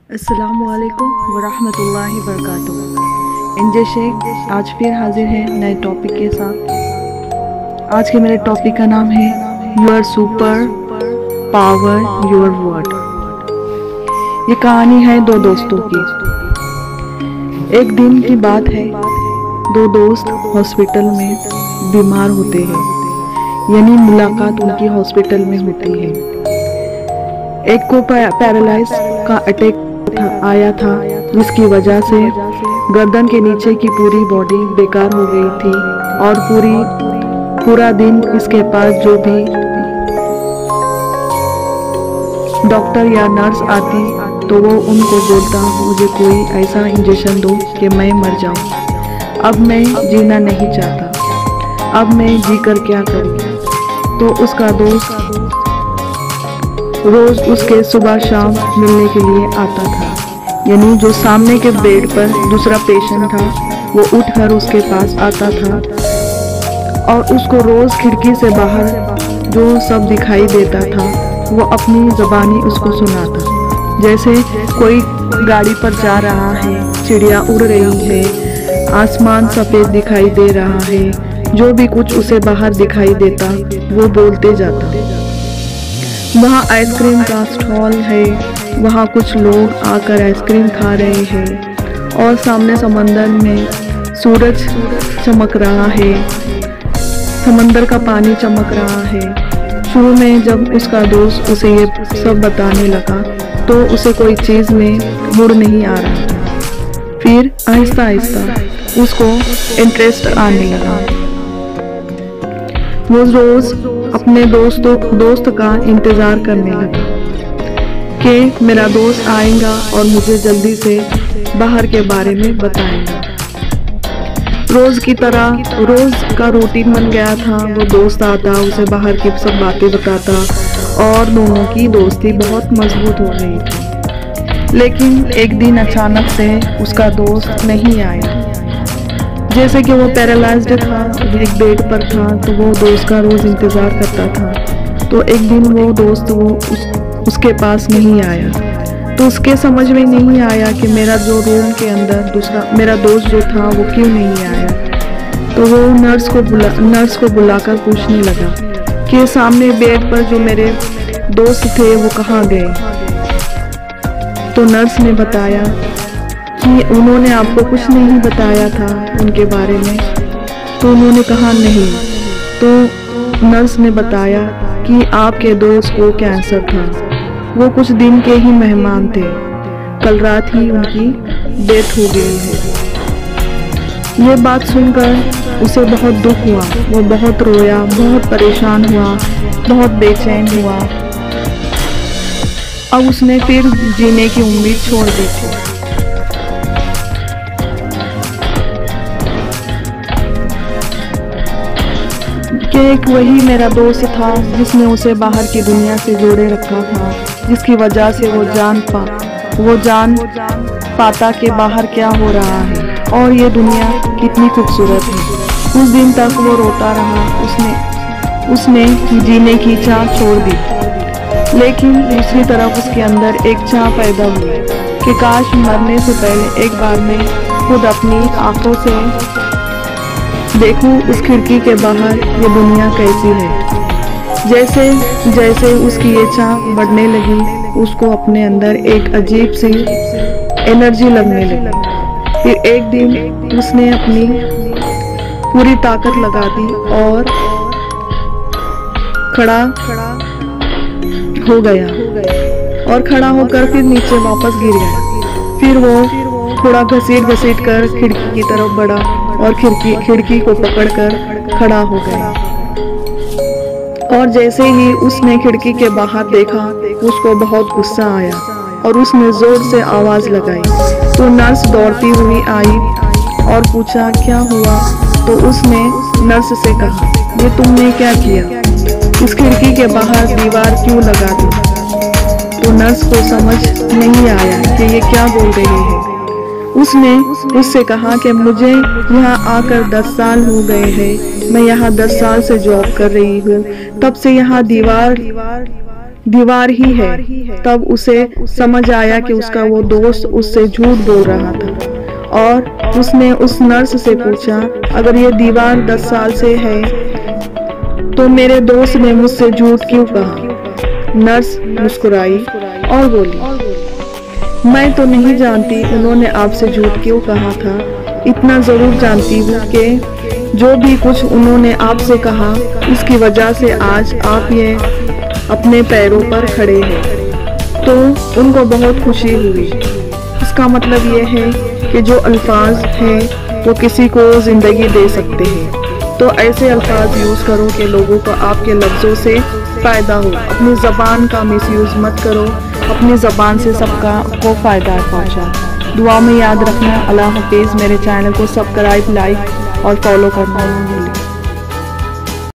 अस्सलामुअलैकुम वरहमतुल्लाहि वबरकातुहू। एनजे शेख आज फिर हाजिर है नए टॉपिक के साथ। आज के मेरे टॉपिक का नाम है your super power your word. ये कहानी है दो दोस्तों की। एक दिन की बात है, दो दोस्त हॉस्पिटल में बीमार होते हैं, यानी मुलाकात उनकी हॉस्पिटल में होती है। एक को पैरालाइज का अटैक आया था, जिसकी वजह से गर्दन के नीचे की पूरी बॉडी बेकार हो गई थी और पूरा दिन इसके पास जो भी डॉक्टर या नर्स आती तो वो उनको बोलता, मुझे कोई ऐसा इंजेक्शन दो कि मैं मर जाऊं। अब मैं जीना नहीं चाहता, अब मैं जीकर क्या करूं। तो उसका दोस्त रोज उसके सुबह शाम मिलने के लिए आता था, यानी जो सामने के बेड पर दूसरा पेशेंट था वो उठकर उसके पास आता था और उसको रोज खिड़की से बाहर जो सब दिखाई देता था वो अपनी ज़बानी उसको सुनाता। जैसे कोई गाड़ी पर जा रहा है, चिड़िया उड़ रही है, आसमान सफ़ेद दिखाई दे रहा है, जो भी कुछ उसे बाहर दिखाई देता वो बोलते जाता। वहाँ आइसक्रीम का स्टॉल है, वहाँ कुछ लोग आकर आइसक्रीम खा रहे हैं और सामने समंदर में सूरज चमक रहा है, समंदर का पानी चमक रहा है। शुरू में जब उसका दोस्त उसे ये सब बताने लगा तो उसे कोई चीज़ में मूड नहीं आ रहा था। फिर आहिस्ता आहिस्ता उसको इंटरेस्ट आने लगा। वो रोज़ अपने दोस्त का इंतज़ार करने लगा कि मेरा दोस्त आएगा और मुझे जल्दी से बाहर के बारे में बताएगा। रोज़ की तरह रोज़ का रूटीन बन गया था। वो दोस्त आता, उसे बाहर की सब बातें बताता और दोनों की दोस्ती बहुत मजबूत हो गई थी। लेकिन एक दिन अचानक से उसका दोस्त नहीं आया। जैसे कि वो पैरालाइज्ड था, एक बेड पर था, तो वो दोस्त का रोज़ इंतज़ार करता था। तो एक दिन वो दोस्त उसके पास नहीं आया, तो उसके समझ में नहीं आया कि मेरा जो रूम के अंदर दूसरा मेरा दोस्त जो था वो क्यों नहीं आया। तो वो नर्स को बुलाकर पूछने लगा कि सामने बेड पर जो मेरे दोस्त थे वो कहाँ गए। तो नर्स ने बताया कि उन्होंने आपको कुछ नहीं बताया था उनके बारे में। तो उन्होंने कहा नहीं। तो नर्स ने बताया कि आपके दोस्त को कैंसर था, वो कुछ दिन के ही मेहमान थे, कल रात ही उनकी डेथ हो गई है। ये बात सुनकर उसे बहुत दुख हुआ, वो बहुत रोया, बहुत परेशान हुआ, बहुत बेचैन हुआ। अब उसने फिर जीने की उम्मीद छोड़ दी थी। एक वही मेरा दोस्त था जिसने उसे बाहर की दुनिया से जोड़े रखा था, जिसकी वजह से वो जान पाता कि बाहर क्या हो रहा है और ये दुनिया कितनी खूबसूरत है। कुछ दिन तक वो रोता रहा, उसने जीने की चाह छोड़ दी। लेकिन दूसरी तरफ उसके अंदर एक चाह पैदा हुई कि काश मरने से पहले एक बार मैं खुद अपनी आंखों से देखूं उस खिड़की के बाहर ये दुनिया कैसी है। जैसे जैसे उसकी ये चाह बढ़ने लगी, उसको अपने अंदर एक अजीब सी एनर्जी लगने लगी। फिर एक दिन उसने अपनी पूरी ताकत लगा दी और खड़ा हो गया और खड़ा होकर फिर नीचे वापस गिर गया। फिर वो थोड़ा घसीट कर खिड़की की तरफ बढ़ा और खिड़की को पकड़कर खड़ा हो गया। और जैसे ही उसने खिड़की के बाहर देखा, उसको बहुत गुस्सा आया और उसने जोर से आवाज लगाई। तो नर्स दौड़ती हुई आई और पूछा क्या हुआ। तो उसने नर्स से कहा, ये तुमने क्या किया, उस खिड़की के बाहर दीवार क्यों लगा दी। तो नर्स को समझ नहीं आया कि ये क्या बोल रही है। उसने उससे कहा कि मुझे यहाँ आकर 10 साल हो गए हैं, मैं यहाँ 10 साल से जॉब कर रही हूँ, तब से यहाँ दीवार दीवार ही है। तब उसे समझ आया कि उसका वो दोस्त उससे झूठ बोल रहा था और उसने उस नर्स से पूछा, अगर ये दीवार 10 साल से है तो मेरे दोस्त ने मुझसे झूठ क्यों कहा? नर्स मुस्कुराई और बोली, मैं तो नहीं जानती उन्होंने आपसे झूठ क्यों कहा था। इतना जरूर जानती हूँ कि जो भी कुछ उन्होंने आपसे कहा उसकी वजह से आज आप ये अपने पैरों पर खड़े हैं। तो उनको बहुत खुशी हुई। इसका मतलब ये है कि जो अल्फाज हैं वो किसी को ज़िंदगी दे सकते हैं। तो ऐसे अल्फाज यूज़ करो कि लोगों को आपके लफ्ज़ों से फ़ायदा हो। अपनी ज़बान का मिसयूज़ मत करो, अपनी ज़बान से सबका को फ़ायदा पहुँचा। दुआ में याद रखना। अल्लाह हाफिज़। मेरे चैनल को सब्सक्राइब, लाइक और फॉलो करना ना भूलें।